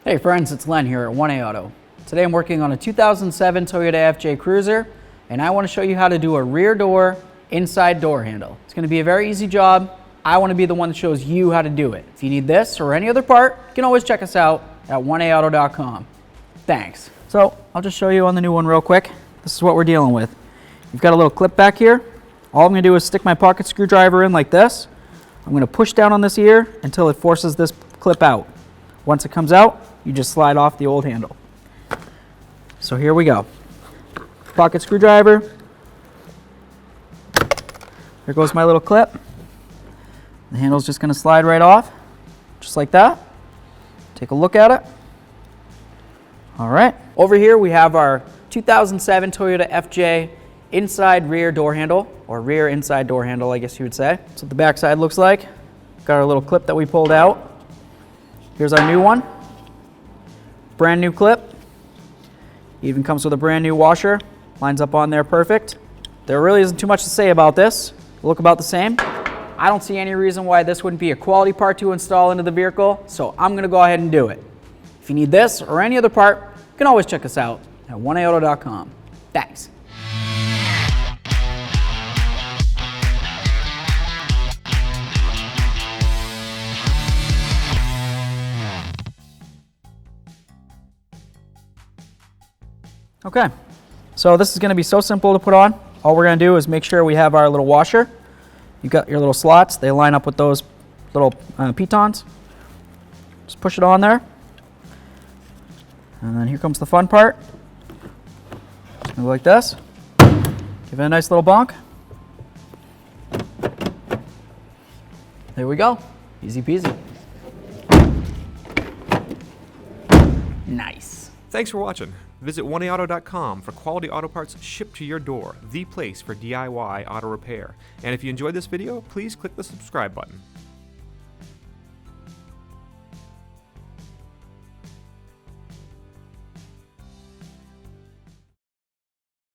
Hey friends, it's Len here at 1A Auto. Today I'm working on a 2007 Toyota FJ Cruiser, and I want to show you how to do a rear door inside door handle. It's going to be a very easy job. I want to be the one that shows you how to do it. If you need this or any other part, you can always check us out at 1aauto.com. Thanks. So I'll just show you on the new one real quick. This is what we're dealing with. You've got a little clip back here. All I'm going to do is stick my pocket screwdriver in like this. I'm going to push down on this ear until it forces this clip out. Once it comes out, you just slide off the old handle. So here we go. Pocket screwdriver. There goes my little clip. The handle's just going to slide right off, just like that. Take a look at it. All right. Over here we have our 2007 Toyota FJ inside rear door handle, or rear inside door handle, I guess you would say. That's what the back side looks like. Got our little clip that we pulled out. Here's our new one. Brand new clip. Even comes with a brand new washer. Lines up on there perfect. There really isn't too much to say about this. They look about the same. I don't see any reason why this wouldn't be a quality part to install into the vehicle, so I'm going to go ahead and do it. If you need this or any other part, you can always check us out at 1aauto.com. Thanks. Okay, so this is going to be so simple to put on. All we're going to do is make sure we have our little washer. You've got your little slots. They line up with those little pitons. Just push it on there. And then here comes the fun part. Go like this. Give it a nice little bonk. There we go. Easy peasy. Nice. Thanks for watching. Visit 1aauto.com for quality auto parts shipped to your door, the place for DIY auto repair. And if you enjoyed this video, please click the subscribe button.